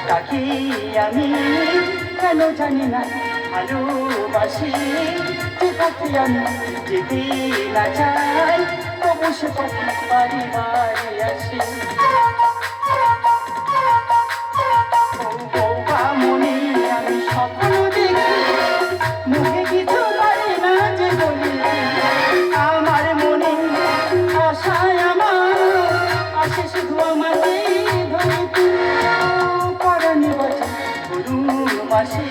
তাকে আমি কেন জানি না ভালোবাসি, যে পথে আমি যেতে না চাই তবু সে পথে বাড়ি বাড়ি আসে। মনে আমি স্বপ্ন দেখি, মুখে কিছু পারি না যে বলি, আমার মনে আশায় আমার আসে শুধু আমাকে ধরে পরাণে বাজে গুরুবাসী,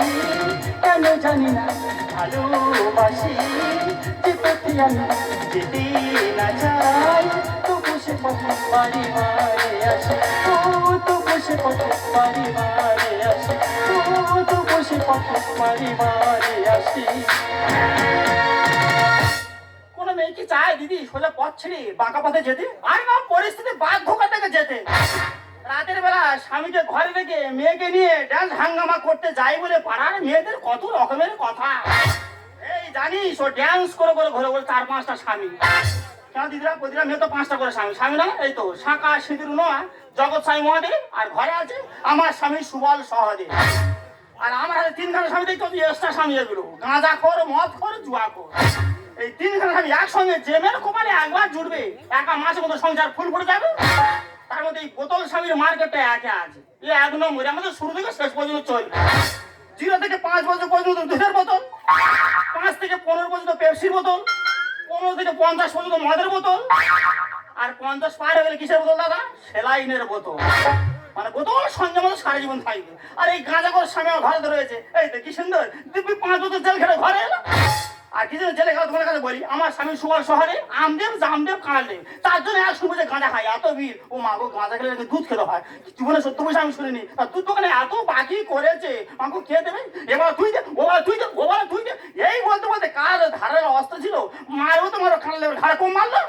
কেন জানি না ভালোবাসি, যে পথে আমি যেতে না চাই তবু সে পথে বাড়ি বাড়ি আসে। ও তবু সে পথে বাড়ি বাড়ি আসে, ও তবু সে পথে বাড়ি বাড়ি আসে। কোন মেয়ে কি চায় দিদি সোজা পথ ছেড়ে বাঁকা পথে যেতে? আর না, পরিস্থিতি বাধ্য করে তাকে যেতে। রাতের বেলা স্বামীকে ঘরে রেখে মেয়েকে নিয়ে ডান্স হাঙ্গামা করতে যাই বলে পাড়ার মেয়েদের কত রকমের কথা। এই জানিস ও ডান্স করে করে ঘরে ঘরে 4-5টা স্বামী। কেন দিদিরা প্রতিটা মেয়ে তো 5টা করে স্বামী। স্বামী না, এই তো শাঁকা সিঁদুর নোয়া জগৎ সাই মহাদেব, আর ঘরে আছে আমার স্বামী সুবল সহদেব। আর আমার হাতে 3খানা স্বামী দেখতে হচ্ছে এক্সট্রা স্বামী, এগুলো গাঁজা খোর, মদ খোর, জুয়া খোর। এই 3খানা স্বামী একসঙ্গে জেমের কপালে একবার জুটবে, একা মাসের মতো সংসার ফুল পড়ে যাবে। তার মধ্যে এই বোতল স্বামীর মার্কেটটা একে আছে, এ 1 নম্বর। আমাদের শুরু থেকে শেষ পর্যন্ত চলবে। 0 থেকে 5 বছর পর্যন্ত দুধের বোতল, 5 থেকে 15 পর্যন্ত পেপসির বোতল, 15 থেকে 50 পর্যন্ত মদের বোতল, আর 50 পার হয়ে গেলে কিসের বোতল দাদা? সেলাইনের বোতল। মানে বোতল সঙ্গে মতো সারা জীবন থাকবে। আর এই গাঁজা করে স্বামী আমার ঘরে রয়েছে, এই তো কি সুন্দর, দিব্যি 5 বছর জেল খেটে ঘরে এলো। আর কিছু জেলে গেলে তোমার কাছে বলি, আমার স্বামী সুবল শহরে আমদেব জামদেব কাঁড়দেব, তার জন্য 100 বছর গাঁজা খায়, এত ভিড়। ও মা গো, গাঁজা খেলে নাকি দুধ খেতে হয়। জীবনে 70 পয়সা আমি শুনিনি। আর দুধ দোকানে এত বাকি করেছে, আমাকে কে দেবে? এবার তুই দে, ওবার তুই দে, ওবার তুই দে, এই বলতে বলতে কার ধারের অস্ত্র ছিল মারও তো মারো, কানলে ঘাড়ে কম মারলো।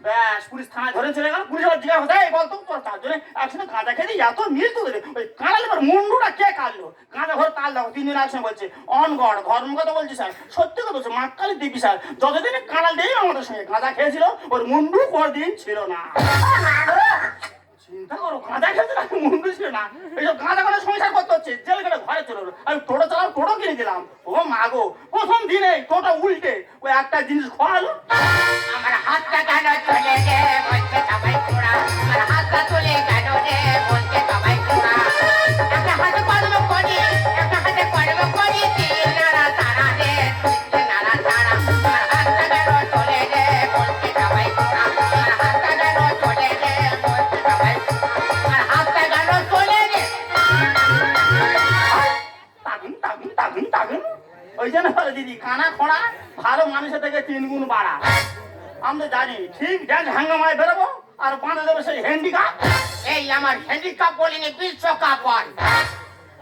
ব্যাস, পুলিশ থানায় ধরে চলে গেল। পুলিশ আবার জিজ্ঞাসা করছে, এই বলতো তোর 4 জনে একসঙ্গে গাঁজা খেয়ে এত মিল তো দেবে, ওই কাঁড়ালে এবার মুন্ডুটা কে কাটলো? গাঁজা ঘরে তাল দাও, 3 দিন একসঙ্গে বলছে অন গড, ধর্ম কথা বলছি স্যার, সত্যি কথা বলছে, মাকালি দিবি স্যার, যতদিন কাঁড়াল দেই আমাদের সঙ্গে গাঁজা খেয়েছিল ওর মুন্ডু কোনদিন ছিল না। চিন্তা করো, গাঁজা খেয়েছিল মুন্ডু ছিল না। এইসব গাঁজা করে সংসার করতে হচ্ছে, জেল কেটে ঘরে চলে এলো। আমি টোটো চালাম, টোটো কিনে দিলাম। ও মা গো, প্রথম দিনে টোটো উল্টে ওই একটা জিনিস খোয়ালো। আমার হাতটা কেন চলে রে বলছে সবাই তোরা, আমার হাতটা চলে কেন রে বলছে সবাই তোরা। একটা হাতে কর্ম করি, একটা হাতে কর্ম করি, তিন নাড়া তারা রে, তিন নাড়া তারা। আমার হাতটা কেন চলে রে বলছে সবাই তোরা, আমার হাতটা কেন চলে রে বলছে সবাই তোরা, আমার হাতটা কেন চলে রে। তাগুন তাগুন তাগুন তাগুন, ওই জন্য বলে দিদি, কানা খোঁড়া ভালো মানুষের থেকে 3 গুণ বাড়া। আমরা জানি ঠিক ড্যান্স হাঙ্গামায় বেরোবো আর বাঁধা দেবে সেই হ্যান্ডিকাপ। এই আমার হ্যান্ডিকাপ বলিনি, বিশ্বকাপ বল।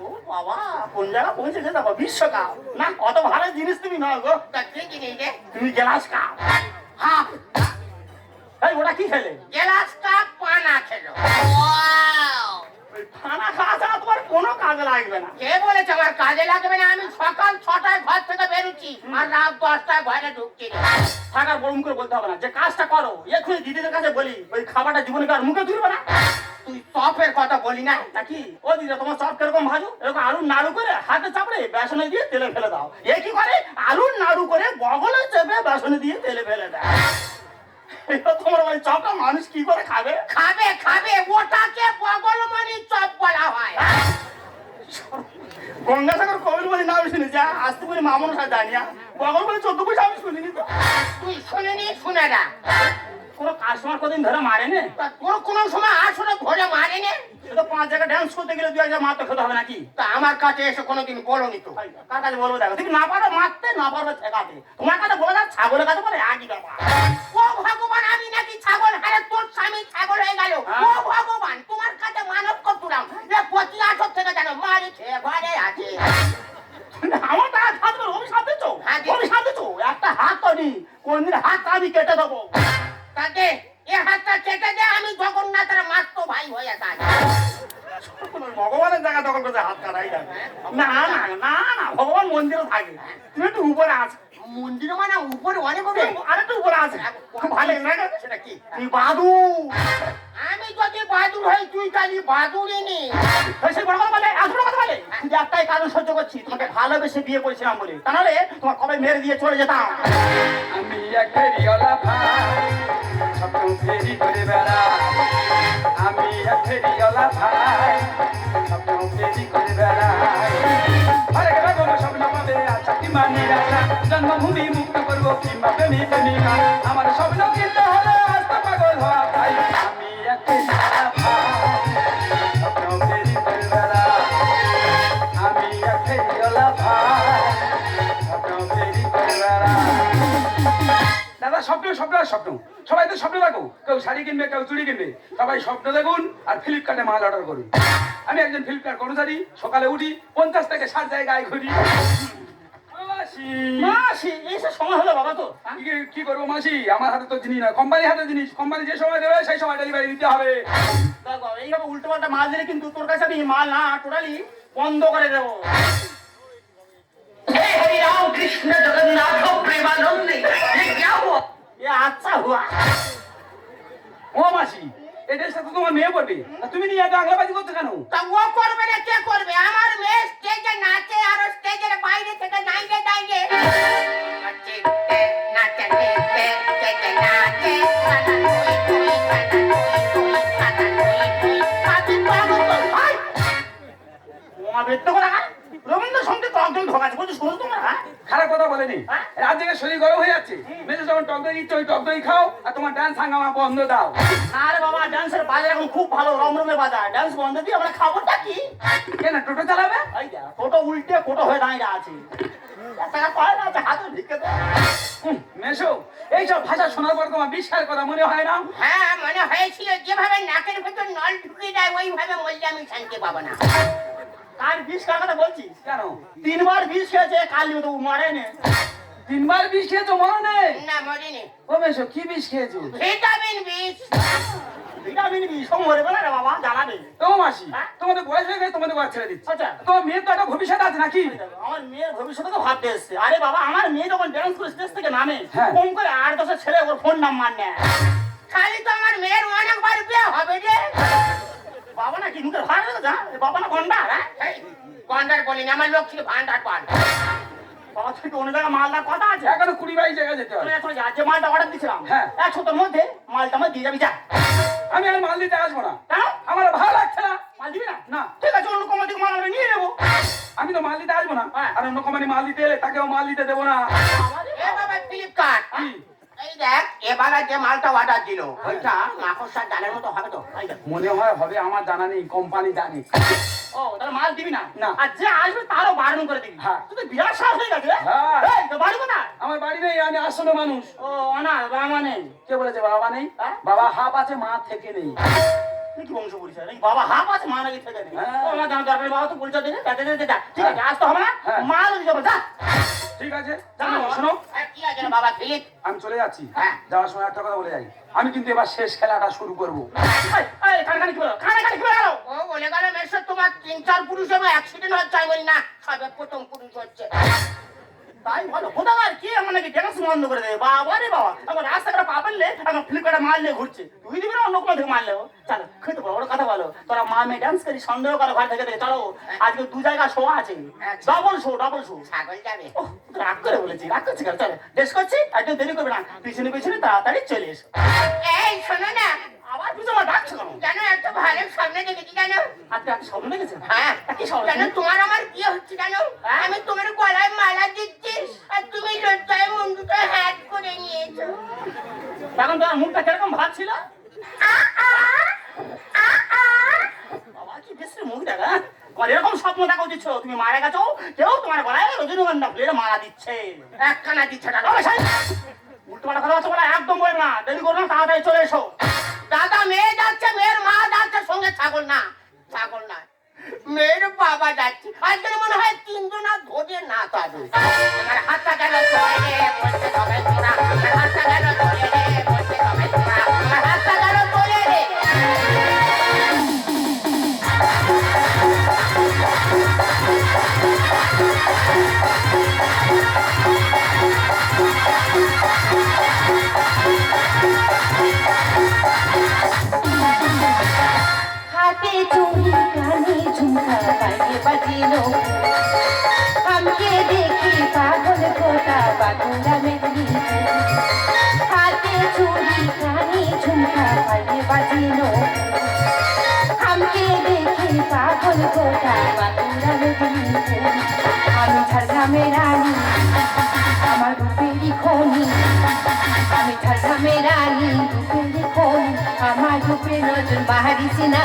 ও বাবা, কোন জায়গা পৌঁছেছে দেখো, বিশ্বকাপ না? অত ভালো জিনিস তুমি নয় গো, তা তুই কি নিয়ে রে? তুমি গ্লাস কাপ। হাফ এই ওটা কি খেলে? গ্লাস কাপ পানা খেলো। ওই খানা খাওয়া ছাড়া তোমার কোনো কাজে লাগবে না। কে বলেছে আমার কাজে লাগবে না? আমি সকাল 6টায় ঘর থেকে বেরোচ্ছি আর রাত 10টায় ঘরে ঢুকছি। থাকার বরং করে বলতে হবে না, যে কাজটা করো এক্ষুনি দিদিদের কাছে বলি, ওই খাবারটা জীবনে কার মুখে তুলবে না। তুই চপের কথা বলি না নাকি? ও দিদি, তোমার চপ কিরকম ভাজো? এরকম আলুর নাড়ু করে হাতে চাপড়ে বেসনে দিয়ে তেলে ফেলে দাও। এ কি করে? আলুর নাড়ু করে বগলে চেপে বেসনে দিয়ে তেলে ফেলে দেয়। তোমার ওই চপটা মানুষ কি করে খাবে? খাবে খাবে, ওটাকে বগলমণি চপ বলা হয়। গঙ্গাসাগর কবির বলি নাম শুনেছি, আসতে বলি মামন সাথে জানিয়া বগল বলে 14 পয়সা আমি শুনিনি তো। তুই শুনিনি, শুনে না। কোনো কাস্টমার কদিন ধরে মারেনে? তা তোর কোনো সময় আসলে ধরে মারেনি? তো 5 জায়গায় ডান্স করতে গেলে 2-1000 মারতে খেতে হবে নাকি? তা আমার কাছে এসে কোনোদিন বলোনি তো। কার কাছে বলবো? দেখো, তুমি না পারো মারতে, না পারবে ঠেকাতে। তোমার কাছে বলে না, ছাগলের কাছে বলে একই ব্যাপার। ও ভগবান, আমি নাকি ছাগল? আরে তোর স্বামী ছাগল হয়ে গেল। ও ভগবান, তোমার কাছে মানব করতুলাম, এ 25 থেকে যেন মারি খেয়ে ঘরে আছে। আমার টাকা হাত ধরো, আমি সাথে চো, আমি সাথে চো, একটা হাত তো নি, কোনদিন হাত আমি কেটে দেবো। তাতে এ হাতটা কেটে দে, আমি জগন্নাথের মাস্তো ভাই হয়ে থাকি। ভগবানের জায়গা দখল করতে হাত কাটাই যাবে। না না না না, ভগবান মন্দিরে থাকে, তুমি একটু উপরে আছো। মন্দির মানে উপরে অনেক হবে। আরেকটু উপরে আছে, খুব ভালো লাগে না? সেটা কি? তুই বাদুর। আমি যদি বাদুর হই তুই তাহলে বাদুরই নি। সে বড় কথা বলে, আসল কথা বলে। শুধু একটাই কারণ সহ্য করছি, তোমাকে ভালোবেসে বিয়ে করেছিলাম বলে, তা নাহলে তোমার কবে মেরে দিয়ে চলে যেতাম। আমি এক ফেরিওয়ালা ভাই, স্বপ্ন ফেরি করে বেড়াই। আমি এক ফেরিওয়ালা ভাই, স্বপ্ন ফেরি করে বেড়াই। আরে গেলে কোনো স্বপ্ন পাবে আশা কিংবা নিরাশা, জন্মভূমি মুক্ত করবো কিংবা প্রেমী প্রেমিকা। আমার স্বপ্ন কিনতে হলে আস্তে পাগল হওয়া চাই। আমি এক ফেরিওয়ালা ভাই, স্বপ্ন ফেরি করে বেড়াই। আমি এক ফেরিওয়ালা ভাই, স্বপ্ন ফেরি করে বেড়াই। দাদা স্বপ্ন স্বপ্ন আর স্বপ্ন, সবাই তো স্বপ্ন দেখো। কেউ শাড়ি কিনবে, কেউ চুড়ি কিনবে, সবাই স্বপ্ন দেখুন আর ফ্লিপকার্টে মাল অর্ডার করুন। আমি একজন ফ্লিপকার্ট কর্মচারী, সকালে উঠি 50 থেকে 60 জায়গায় ঘুরি। মাসি, মাসি, এইসব সময় হলো বাবা তো, হ্যাঁ? কি করবো মাসি? আমার হাতে তো জিনিস না, কোম্পানির হাতে জিনিস। কোম্পানি যে সময় দেবে সেই সময় ডেলিভারি দিতে হবে। দেখো, এইভাবে উল্টো পাল্টা মাল দিলে কিন্তু তোর কাছে আমি মাল না টোটালি বন্ধ করে দেবো। हे हरि राम कृष्ण जगन्नाथ प्रेमानंद ये क्या हुआ? এ আচ্ছা হুয়া। ও মাসি, এটার সাথে তোমার মেয়ে পড়বে, আর তুমি নিয়ে এত আংলাবাজি করছো কেন? তা ও করবে না কে করবে? আমার মেয়ে স্টেজে নাচে আর স্টেজের বাইরে থেকে নাইতে নাইতে নাচে নাচে নাচে নাচে রবীন্দ্রসঙ্গীত একদম ঢোকাচ্ছে, বলছি শুনো তোমরা, হ্যাঁ? খারাপ কথা বলেনি। হ্যাঁ? রাত জেগে শরীর গরম হয়ে যাচ্ছে, মেজে যখন টক দই দিচ্ছে ওই টক দই খাও, আর তোমার ডান্স হাঙ্গামা বন্ধ দাও। আরে বাবা, ডান্সের বাজার এখন খুব ভালো, রমরমে বাজার। ডান্স বন্ধ দিয়ে আমরা খাবোটা কি? কেন টোটো চালাবে? এই দেখ, টোটো উল্টে কোটো হয়ে দাঁড়িয়ে আছে। টাকা পায় না, হাতে ঢুকে দেয়। মেশো, এইসব ভাষা শোনার পর তোমার বিশ্বাস কথা মনে হয় না? হ্যাঁ মনে হয়েছিল যেভাবে নাকের ভেতর নল ঢুকিয়ে দেয় ওইভাবে বললে আমি শান্তি পাবো না। কার বিষ কার কথা বলছিস? কেন 3 বার বিষ খেয়েছে, কালি তো মরেনি। 3 বার বিষ খেয়েছো মনে নেই? না মরিনি। ও মেশো, কি বিষ খেয়েছো? ভিটামিন বিষ। ভিটামিন বিষ মরবে না রে বাবা, জানাবে। ও মাসি, হ্যাঁ? তোমাদের বয়স হয়ে গেছে, তোমাদের বয়স ছেড়ে দিচ্ছি। আচ্ছা, তোমার মেয়ের তো একটা ভবিষ্যৎ আছে নাকি? আমার মেয়ের ভবিষ্যতে তো ভাবতে এসছে। আরে বাবা, আমার মেয়ে যখন ডান্স করে স্টেজ থেকে নামে, হ্যাঁ। ফোন করে 8-10 ছেলে ওর ফোন নাম্বার নেয়। খালি তো আমার মেয়ের অনেকবার বিয়ে হবে রে। বাবা না কি মুখে ভাড়া যা, বাবা না গন্ডা, হ্যাঁ? এই, গন্ডার বলিনি, আমার লোক ছিল ভান্ডার পান। বাবা থেকে অন্য জায়গায় মালদার কথা আছে। এখনো 20-22 জায়গায় যেতে হবে। চলে যা, যে মালটা অর্ডার দিয়েছিলাম, হ্যাঁ। 1 সপ্তাহের মধ্যে মালটা আমার দিয়ে যাবি, যা। আমি আর মাল দিতে আসবো না, কেন? আমার ভালো লাগছে না। মাল দিবি না? না, ঠিক আছে, অন্য কোম্পানি থেকে মাল আমরা নিয়ে নেবো। আমি তো মাল দিতে আসবো না, হ্যাঁ। আর অন্য কোম্পানি মাল দিতে এলে তাকেও মাল দিতে দেবো না। এ বাবা ফ্লিপকার্ট, কি? এই দেখ এবার যে মালটা অর্ডার দিল ওইটা মাকড়সার জালের মতো হবে তো? এই দেখ। মনে হয় হবে, আমার জানা নেই, কোম্পানি জানে। ও, তাহলে মাল দিবি না? না। আর যে আসবে তারও বারণ করে দিবি। হ্যাঁ। তুই তো বিরাট সাহস হয়ে গেছে রে। হ্যাঁ। এই, তোর বাড়ি কোথায়? আমার বাড়ি নেই, আমি আসলে মানুষ। ও, অনাথ, বাবা নেই। কে বলেছে বাবা নেই? হ্যাঁ? বাবা হাফ আছে, মা থেকে নেই। তুই কি বংশ পরিচয়? নাকি বাবা হাফ আছে, মা নাকি থেকে নেই? হ্যাঁ। ও, আমার জানা দরকার নেই, বাবা তো পরিচয় দিলে, যা, যা, যা, যা। ঠিক আছে, আসতে হবে না, হ্যাঁ। মাল দিয়ে যাবো, যা। ঠিক আছে, জানো, শোনো, আর কি আছে রে বাবা ফিলিপ? আমি চলে যাচ্ছি। হ্যাঁ। যাওয়ার সময় একটা কথা বলে যাই, আমি কিন্তু এবার শেষ খেলাটা শুরু করবো। এই, এই, কানাকানি কি বলো? কানাকানি কি বলো? ও বলে গেল মেসে তোমার 3-4 পুরুষ হবে, অ্যাক্সিডেন্ট হচ্ছে। আমি বলি না, সবে প্রথম পুরুষ হচ্ছে। তাই বলো, কোথাকার কি আমার নাকি ড্যান্স বন্ধ করে দেবে? বাবা রে বাবা, আমার রাস্তাঘাটে পা ফেললে আমার ফ্লিপকার্টে মাল নিয়ে ঘুরছে। তুই দিবি না অন্য কোনো থেকে মাল নেবো? চলো, খেতে বড় কথা বলো, তোরা মা মেয়ে ডান্স করি, সন্দেহ করো ঘর থেকে থেকে। চলো, আজকে 2 জায়গা শো আছে, আচ্ছা। Double show, double show. ছাগল যাবে। ওহ, রাগ করে বলেছি, রাগ করছি কেন? চলো, ড্রেস করছি, একদম দেরি করবে না, পিছনে পিছনে তাড়াতাড়ি চলে এসো। এই শোনো না, আবার পিছনে আমার ডাকছো কেন? জানো একটা ভালো সামনে দেখেছি জানো? আজকে আপনি স্বপ্ন দেখেছেন? হ্যাঁ, কি স্বপ্ন? জানো তোমার আমার বিয়ে হচ্ছে জানো? হ্যাঁ? আমি তোমার গলায় মালা দিচ্ছি আর তুমি লজ্জায় মন দুটো হ্যাট করে নিয়েছো। তখন তোমার মুখটা কিরকম ভাব ছিল? বাবা কি বিশ্রী মুখ দেখা। তোমার এরকম স্বপ্ন দেখা উচিত ছিল, তুমি মারা গেছো, কেউ তোমার গলায় রজনীগন্ধা ফুলের মালা দিচ্ছে। একখানা দিচ্ছে না। উল্টো পাল্টা কথা হচ্ছে বলে একদম বলবে না, দেরি করো না, তাড়াতাড়ি চলে এসো। দাদা মেয়ে যাচ্ছে, মেয়ের মা যাচ্ছে, সঙ্গে ছাগল না, ছাগল না, মেয়ের বাবা যাচ্ছে। আজকে মনে হয় 3 জন আর ধরে না তাদের। আমার হাতটা গেল ধরে রে, বলছে সবাই তোরা। আমার হাতটা গেল ধরে রে, বলছে সবাই তোরা। আমার হাতটা গেল ধরে রে। বাঁকুড়া মেদিনীপুর হাতে চুড়ি কানে ঝুমকা পায়ে বাজিনো हमके देखे पागल गोटा बांकुड़ा मेदिनीपुर আমি ঝাড়গ্রামে রানী আমার রূপেরই খনি আমি ঝাড়গ্রামে রানী রূপেরই খনি আমার রূপে নজর বাহারিস না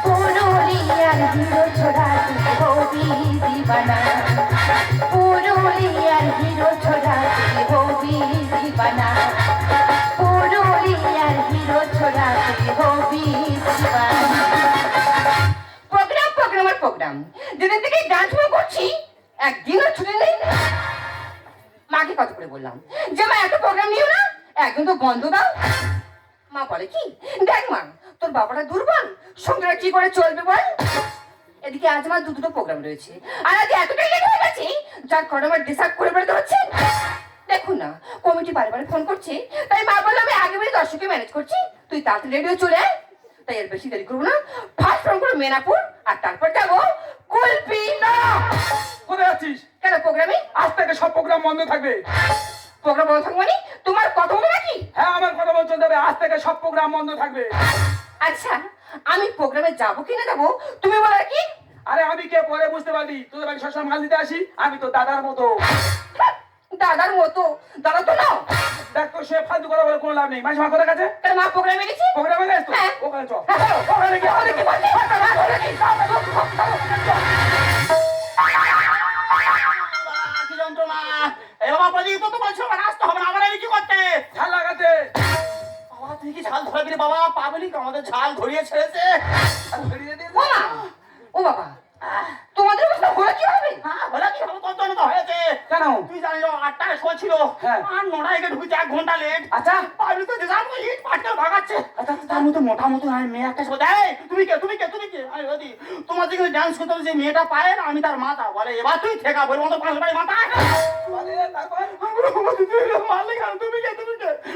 পুরুলিয়ার হিরো ছোড়া তুই হবি দিবানা পুরুলিয়ার হিরো ছোড়া তুই হবি দিবানা পুরুলিয়ার হিরো ছোড়া তুই হবি দিবানা প্রোগ্রাম প্রোগ্রাম আর প্রোগ্রাম যেদিন থেকে ডান্স করছি একদিনও ছুটি নেই মাকে কত করে বললাম যে মা এত প্রোগ্রাম নিও না একদিন তো বন্ধ দাও মা বলে কি দেখ মা তোর বাবাটা দুর্বল সংসার কি করে চলবে বল এদিকে আজ আমার দুটো প্রোগ্রাম রয়েছে আর আজ এতটাই লেট হয়ে গেছে যার কারণে আমার ডিসাইড করে বেরোতে হচ্ছে দেখুন না কমিটি বারে ফোন করছে তাই মা বললো আমি আগে বাড়ি দর্শককে ম্যানেজ করছি তুই তাড়াতাড়ি রেডিও চলে আয় তাই এর বেশি দেরি করবো না ফার্স্ট ফোন করবো মেনাপুর আর তারপর যাবো কুলপি না কোথায় আছিস? কেন প্রোগ্রামে আজ থেকে সব প্রোগ্রাম বন্ধ থাকবে। প্রোগ্রাম বন্ধ থাকবে মানে তোমার কথা বলো নাকি হ্যাঁ আমার কথা বলতে হবে, আজ থেকে সব প্রোগ্রাম বন্ধ থাকবে। আচ্ছা আমি প্রোগ্রামে যাবো কি না যাবো তুমি বলো কি আরে আমি কে পরে বুঝতে পারবি, তোদের বাড়ি সবসময় মাল দিতে আসি, আমি তো দাদার মতো। দাদার মতো দাদা তো নাও দেখ তো সে ফালতু কথা বলে কোনো লাভ নেই। মাসিমা কোথায় গেছে? তার মা প্রোগ্রামে গেছে প্রোগ্রামে গেছে তো হ্যাঁ। ওখানে চল। হ্যাঁ, ওখানে গিয়ে ওখানে কি বলছিস? কি যন্ত্রণা! এই বাবা প্রদীপ, তো বলছো আমার আসতে হবে না, আমার এই কি করতে? ঝাল লাগাতে। বাবা তুই কি ঝাল ধরাবি রে বাবা? পাবলিক আমাদের ঝাল ধরিয়ে ছেড়েছে। আর ধরিয়ে দিয়েছে। ও মা ও বাবা তোমাদের অবস্থা হলো কি হবে হ্যাঁ বলে কি হবে, তোর জন্য তো হয়েছে। কেন? তুই জানিস 8টায় শো ছিল, হ্যাঁ। আর 9টায় গিয়ে ঢুকেছে 1 ঘন্টা লেট। আচ্ছা পাবলিক তো যেসব ইট পাটকেল ভাগাচ্ছে। আচ্ছা তার মধ্যে মোটামুটি আর মেয়ে একটা শো দেয়। তুমি কে আমি বলি তোমার যেখানে ডান্স করতে হবে যে মেয়েটা পায় না, আমি তার মাথা বলে এবার তুই ঠেকা বলবো তো 5 বাড়ি মাথা বলে তারপর মারলে কেন? তুমি কে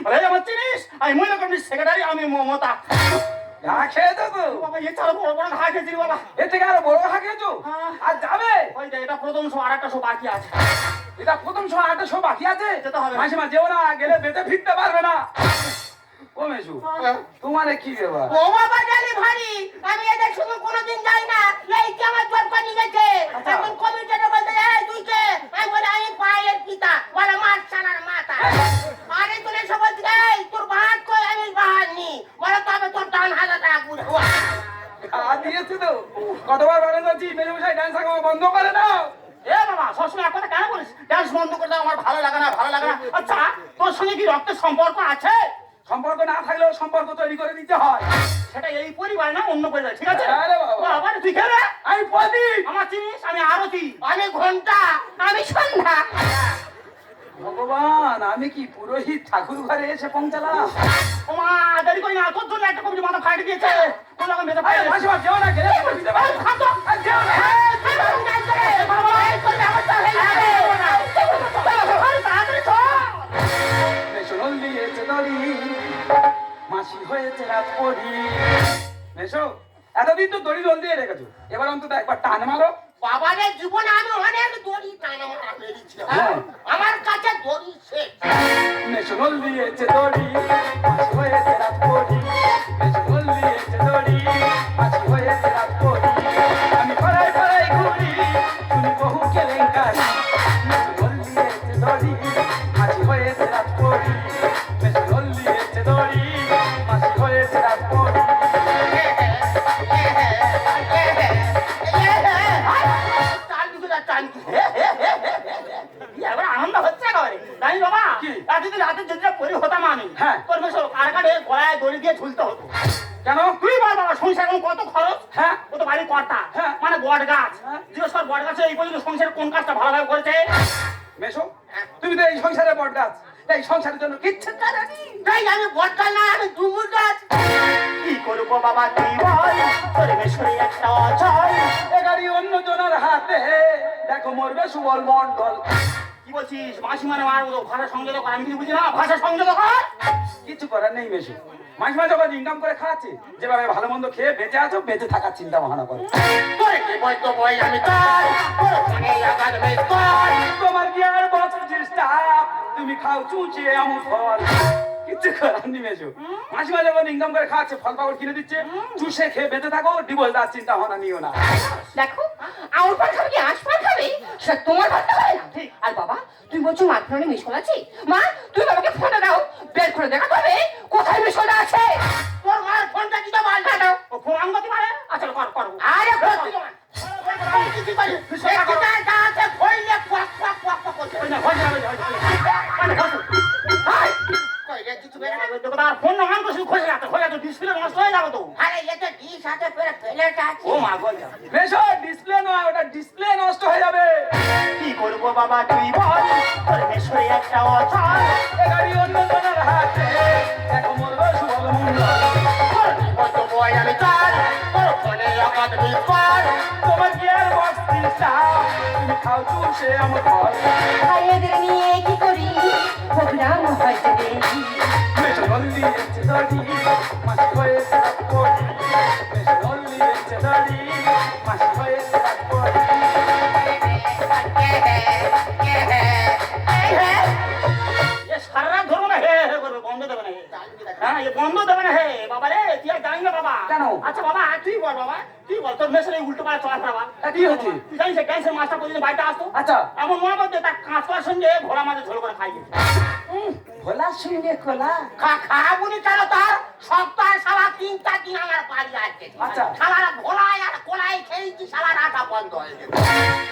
বলে আমার চিনিস আমি মহিলা কমিটির সেক্রেটারি, আমি মমতা। ঘা খেয়ে তো তো। বাবা এছাড়া বড় বড় ঘা খেয়েছি বাবা। এর থেকে আরো বড় ঘা খেয়েছো? হ্যাঁ। আর যাবে? ওই যে এটা প্রথম শো, আর একটা শো বাকি আছে। এটা প্রথম সময় একটা শো বাকি আছে। যেতে হবে। মাসিমা যেও না, গেলে বেঁচে ফিরতে পারবে না। ও মেশু হ্যাঁ। তোমার কি ব্যাপার? ও বাবা জানি ভারী আমি এদের সঙ্গে কোনোদিন যাই না এই যে আমার জব করে গেছে আচ্ছা। এখন কমিটিটা বলতে এই তুই কে আমি বলে আমি পায়ের পিতা বলে মার ছানার মাথা আরে তোর এসব বলতে এই তোর ভাত কই আমি ভাত নি বলে তবে তোর ডান হাতে রাখবো আর দিয়েছে তো কতবার বারণ করছি মেজমশাই ডান্স আঁকা বন্ধ করে দাও। এ বাবা সবসময় এক কথা কেন বলিস? ডান্স বন্ধ করে দাও, আমার ভালো লাগে না। আচ্ছা তোর সঙ্গে কি রক্তের সম্পর্ক আছে? সম্পর্ক না থাকলেও সম্পর্ক তৈরি করে দিতে হয়। সেটা এই পরিবার না অন্য পরিবার, ঠিক আছে? আরে বাবা। বাবা তুই কে রে? আমি প্রদীপ। আমার চিনিস আমি আরতি। আমি ঘন্টা আমি সন্ধ্যা ভগবান আমি কি পুরোহিত ঠাকুর ঘরে এসে পৌঁছালাম? ও মা দেরি করি না, তোর জন্য একটা কমিটি মাথা ফাইটে দিয়েছে। কোন রকম বেঁচে আরে পাই মাসিমা যেও না, গেলে বেঁচে ফিরতে পারবে না। আর যেও না। মেশো নল দিয়েছে দড়ি, মাসি হয়েছে রাত পড়ি। মেশো এতদিন তো দড়ি দোল দিয়ে রেখেছো, এবার অন্তত একবার টান মারো। বাবাদের জীবনে আমি অনেক দড়ি টানা মারা মেরেছি হ্যাঁ। আমার কাছে দড়ি শেষ মেশো নল দিয়েছে দড়ি, মাসি হয়েছে রাত পড়ি। মেশো নল দিয়েছে দড়ি, মাসি হয়েছে রাত পড়ি। আমি পাড়ায় পাড়ায় ঘুরি, শুনি বহু কেলেঙ্কারি। মেশো নল দিয়েছে দড়ি, মাসি হয়েছে রাত পড়ি। মেশো নল দিয়েছে দড়ি, মাসি হয়েছে রাত পড়ি। এবার আনন্দ হচ্ছে একেবারে জানি বাবা। কি? এতদিন রাতের যদি পরি হতাম আমি, হ্যাঁ। তোর বেশ কার কাটে গলায় দড়ি দিয়ে ঝুলতে হতো। কেন? তুই বল বাবা সংসার এখন কত খরচ? হ্যাঁ। ও তো বাড়ির কর্তা, হ্যাঁ। মানে বট গাছ। হ্যাঁ। জিজ্ঞেস কর বট গাছে এই পর্যন্ত সংসার কোন কাজটা ভালোভাবে করেছে? মেশো তুমি তো এই সংসারে বট গাছ, তাই সংসারের জন্য কিচ্ছু জানি। তাই আমি বটগাছ না আমি ডুমুর গাছ কি করবো বাবা তুই বল, তোর মেশরে একটা অচল। এ গাড়ি অন্য জনের হাতে, দেখো মরবে সুবল মন্ডল। কি বলছিস? মাসি মানে মার মতো ভাষা সংযোগ কর, আমি কিছু বুঝি না। ভাষা সংযোগ কর। কিছু করার নেই মেশো, মাঝে যখন ইনকাম করে খাচ্ছে, যেভাবে ভালো মন্দ খেয়ে বেঁচে আছো, বেঁচে থাকার চিন্তা ভাবনা করো। তোর কি বলতো বই আমি তোর তোর ফোনে লাগার মেয়ে তোর তোমার গিয়ার বক্স ডিস্টার্ব, তুমি খাও চুচে আমু ফল, কিচ্ছু করার নি মেজো। মাঝে যখন ইনকাম করে খাচ্ছে, ফল পাকড় কিনে দিচ্ছে, চুষে খেয়ে বেঁচে থাকো, ডিভোর্স দেওয়ার চিন্তা ভাবনা নিও না। দেখো আমার পার খাবে কি আশপার খাবে সেটা তোমার ভাবতে হয় না। আর বাবা তুই বলছো মার ফোনে মিস কল আছে, মা তুই বাবাকে ফোনটা দাও, বের করে দেখাতে হবে কোথায় মিস কলটা আছে। তোর মার ফোনটা দিতে বলটা দাও। ও ফোন আনবো কি পারে? আচ্ছা কর কর। আরে ফোন কি করে একটা আছে ফইলে কোয়াক কোয়াক কোয়াক করছে। ওই না হয় না মানে হয়। হাই কই রে কিছু বের না। দেখো তার ফোন না আনবো শুধু খোঁজ রাখতে, খোঁজ তো ডিসপ্লে নষ্ট হয়ে যাবে তো। আরে এটা ডিশ আছে ফেরে ফেলেটা আছে। ও মা গো, মেজো ডিসপ্লে নয়, ওটা ডিসপ্লে নষ্ট হয়ে যাবে। কি করবো বাবা তুই বল, তোর মেশরে একটা অচল। এ গাড়ি অন্য জনের হাতে, দেখো মরবে সুবল মন্ডল। বলতো বই আমি তোর তোর ফোনে লাগার মেয়ে তোর তোমার গিয়ার বক্স ডিস্টার্ব, তুমি খাও চুষে আমু ফল। ভাইয়াদের নিয়ে কি করি প্রোগ্রাম হয়তো দেখি মেজো নল্লি এসছে দাড়ি, মাসি হয়েছে রাত পড়ি। মেজো নল্লি এসছে দাড়ি, মাসি হয়েছে রাত পড়ি। এ সারা রাত ধরবো না, হে হে করবে, বন্ধ দেবে না হে। হ্যাঁ এ বন্ধ দেবে না হে বাবা রে, তুই আর জানি না বাবা। কেন? আচ্ছা বাবা তুই বল বাবা, তুই বল তোর মেশরে উল্টো পাড়া চলা বাবা। কি হচ্ছে? তুই জানিস ক্যান্সার মাছটা প্রতিদিন বাড়িতে আসতো। আচ্ছা। এমন মনে করতে তার কাঁচকলার সঙ্গে ঘোড়া মাঝে ঝোল করে খাই গেছে। ভোলার সঙ্গে খোলা। খাবুনি কেন তোর সপ্তাহে সারা 3-4 দিন আমার বাড়ি আসছে। আচ্ছা। সারা ভোলাই আর কোলাই খেয়েছি, সারা রাতা বন্ধ হয়ে গেছে।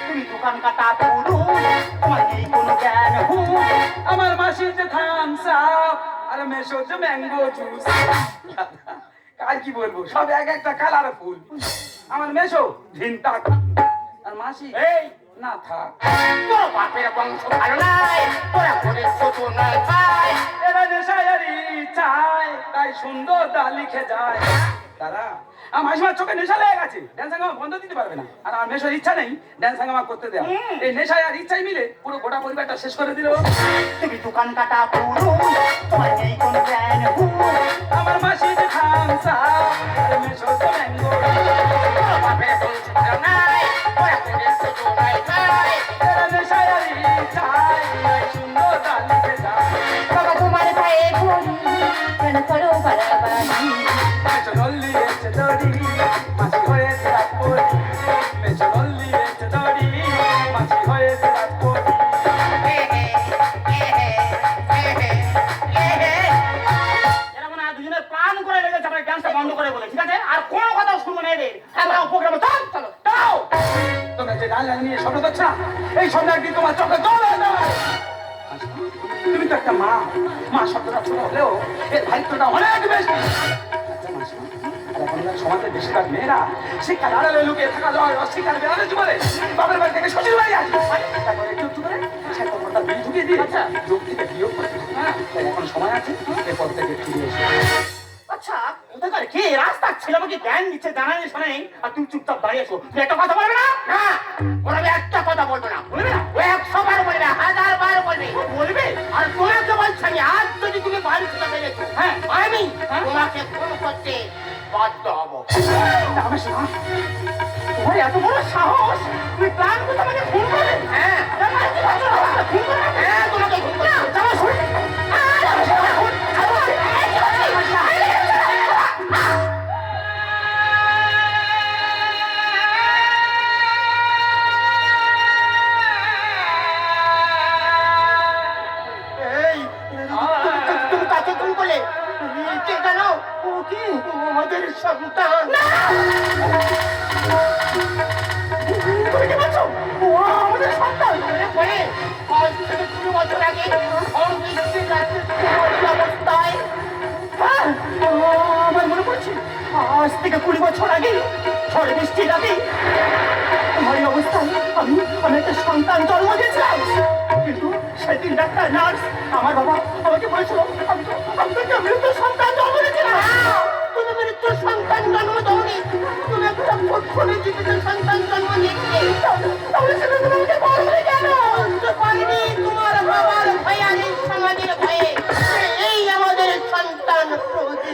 তুমি দোকান কাটা পুরুষ, তোমার নেই কোনো জ্ঞান হুঁশ। আমার মাসির যে থামস আপ আর মেশোর যে ম্যাঙ্গো জুস। কার কি বলবো, সব এক একটা কালার ফুল। আমার মেশো ভিনটা, আর মাসি এই না থাক। তোর বাপের বংশ ভালো নাই, তোরা করে ছোট নয় ভাই। এরা নেশায়ারি চায়, তাই সুন্দর দা লিখে যায় তারা। আমার মাসিমার চোখে নেশা লেগে গেছে, ড্যান্স হাঙ্গামা বন্ধ দিতে পারবে না। আর আমার মেশোর ইচ্ছা নেই ড্যান্স হাঙ্গামা করতে দেওয়া। এই নেশায় আর ইচ্ছাই মিলে পুরো গোটা পরিবারটা শেষ করে দিল। তুমি দোকান কাটা পুরুষ, তোমার নেই কোনো জ্ঞান হুঁশ। আমার মাসি যে থামস আপ আর মেশোর যে ম্যাঙ্গো তোর বাপের বংশ ভালো নাই, তোরা করে ছোট নয় ভাই। এরা নেশায়ারি চায়, তাই সুন্দর দা লিখে যায়। বাবা তোমার পায়ে পড়ি কেন করো বাড়াবাড়ি মেশো নল্লি এসছে দড়ি, মাসি হয়েছে রাত পড়ি। মেশো নল্লি এসছে দড়ি, মাসি হয়েছে রাত পড়ি। এরা মনে হয় দুজনে প্ল্যান করে রেখেছে আমার ডান্সটা বন্ধ করে বলে, ঠিক আছে? আর কোনো কথা শুনবো না এদের। আমরা প্রোগ্রামে চল চলো দাও। তোমরা যে গান নিয়ে স্বপ্ন দেখছো না, এই স্বপ্ন একদিন তোমার চোখে জল হয়ে যাবে। তুমি তো একটা মা, মা শব্দটা ছোট হলেও এর দায়িত্বটা অনেক বেশি। আচ্ছা মাসিমা, আর এখনকার সমাজের বেশিরভাগ মেয়েরা শিক্ষার আড়ালে লুকিয়ে থাকা যায়, অশিক্ষার বেড়ালে জীবনে বাপের বাড়ি থেকে শ্বশুর বাড়ি আসে। তারপরে একটু একটু করে সে তোমারটা বিল ঢুকিয়ে দিয়ে যোগ থেকে বিয়োগ করতে হবে। হ্যাঁ, তাই এখন সময় আছে, এরপর থেকে ফিরে এসে। আচ্ছা কোথাকার কে রাস্তা ছিল আমাকে জ্ঞান দিচ্ছে, জানানি শোনে, আর তুমি চুপচাপ দাঁড়িয়ে আছো। তুই একটা কথা বলবে না? না, ওরা একটা কথা বলবো না। বলবে না? ও 100 বার বলবে, 1000 বার বলবে। বলবে? আর তোমাকে বলছি আমি, আজ যদি তুমি বাড়ি থেকে বেরিয়েছো, হ্যাঁ। আমি তোমাকে ফোন করতে বাধ্য হবো। আমি শোনা, তোমার এত বড় সাহস, তুমি প্ল্যান করতে আমাকে ফোন করবে? হ্যাঁ ফোন করবে? হ্যাঁ, তোমাকে ফোন করবো। চলো শুন। এই তুমি কাকে ফোন করলে? কে জানো? ও কি? ও আমাদের সন্তান। তুমি কি বলছো? ও আমাদের সন্তান। পরে 5 থেকে 20 বছর আগে অবস্থায় হ্যাঁ, ও আমার মনে পড়ছে, আজ থেকে 20 বছর আগে ঝড়ে বৃষ্টির আগে আমার এই অবস্থায় আমি একটা সন্তান জন্ম দিয়েছিলাম। কিন্তু সেদিন ডাক্তার নার্স আমার বাবা আমাকে বলেছিল আমি তো মৃত সন্তান জন্ম দিয়েছিলাম। তুমি মৃত্যুর সন্তান জন্ম দাওনি, তুমি একটা ফুটফুটে জীবিত সন্তান জন্ম দিয়েছিলে। তাহলে সেটা তোমাকে বলবে কেন? বুঝতে পারিনি তোমার বাবার ভয়ে আর এই সমাজের ভয়ে এই আমাদের সন্তান প্রভৃতি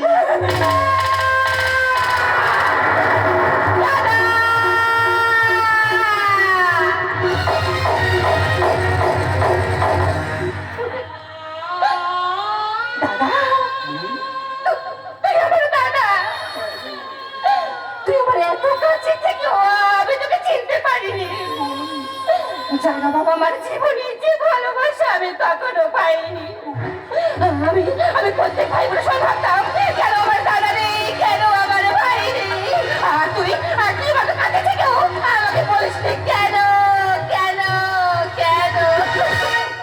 আমি তখনও পাইনি। আমি আমি প্রত্যেক ভাই বোনের সঙ্গে ভাবতাম, কেন আমার দাদা নেই, কেন আমার ভাই নেই। আর তুই আমার কাছে থেকেও আমাকে বলিস নি কেন, কেন, কেন?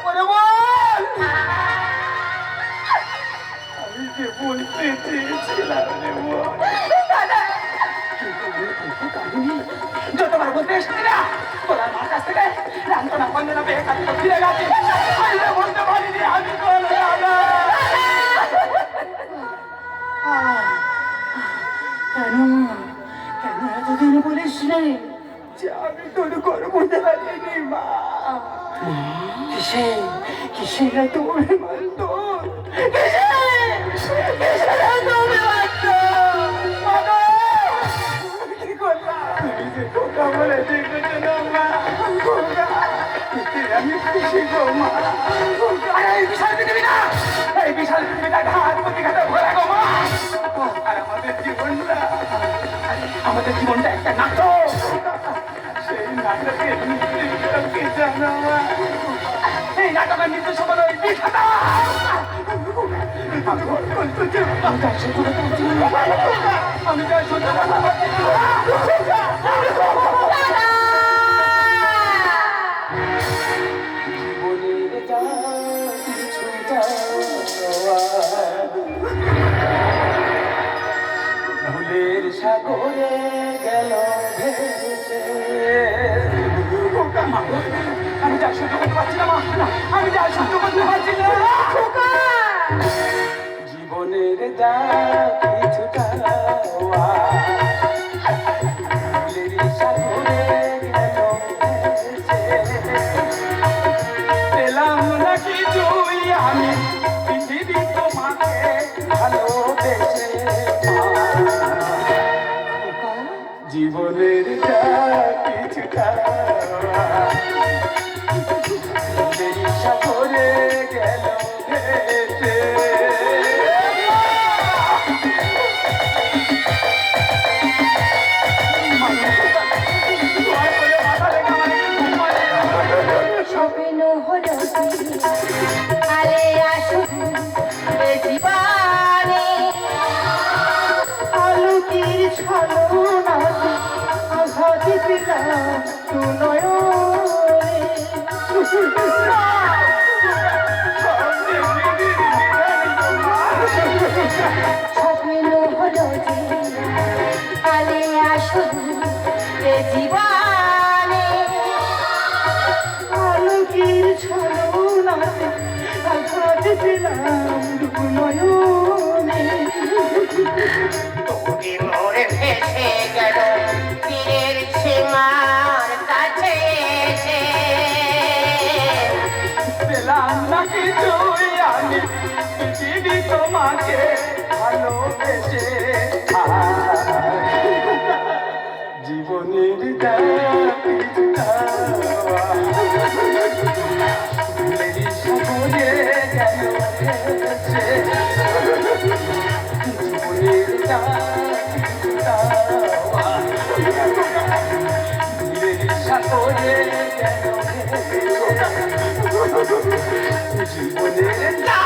ওরে বল, আমি যে বলতে চেয়েছিলাম রে বল। দাদা, যতবার বলতে এসেছি না তোরা আমার কাছ থেকে রান্তনা বন্দনা পেয়ে কাছে ফিরে গেছি, আমি তো বলতে পারিনি আমি তোর দাদা। কেন কেন এতদিন বলিস নি যে আমি তোর গর্ভধারিণী পারিনি মা? কিসে কিসে এত অভিমান তোর? কিসের এত অভিমান তোর? বাবা, কি করলাম? তুমি যে খোকা বলে ডেকেছো না মা, খোকা, এতে আমি খুশি গো মা। আরে এই বিশাল পৃথিবী না, এই বিশাল পৃথিবীটা ঘাট প্রতিঘাতে ভরা গো মা। আর আমাদের জীবনটা, আমাদের জীবনটা একটা নাটক। সেই নাটকের নীতিটাকে জানো মা। এই নাটকের নির্দেশক হলো এই বিধাতা। আমি বলতে চাই, আমি তার সহ্য করতে পারছি না। আমি যা সহ্য করতে পারছি না। জীবনের যা কিছু যাওয়া, ভুলের সাগরে গেল ভেসে। খোকা, আমি যা সহ্য করতে পারছি না মা, আমি যা সহ্য করতে পারছি না। খোকা, জীবনের যা কিছু যাওয়া, ভুলের সাগরে গেল ভেসে। পেলাম না কিছুই আমি পৃথিবী তোমাকে ভালোবেসে মা। জীবনের যা কিছু যাওয়া, ভুলের সাগরে গেল ভেসে। স্বপ্ন হলো কি আলে আসুন এ জীবনে আলোকির ছলনাতে আঘাত পেলাম দু নয়নে। স্বপ্ন হলো যে আলে আসুন এ জীবনে আলোকির ছলনাতে আঘাত পেলাম দু নয়নে। তুমি মোরে ভেসে গেল তীরের সীমার কাছে এসে। পেলাম না কিছুই আমি পৃথিবী তোমাকে ভালোবেসে। জীবনের যা কিছু যাওয়া, ভুলের সাগরে গেল ভেসে। জীবনের যা কিছু যাওয়া, ভুলের সাগরে গেল ভেসে। জীবনের যা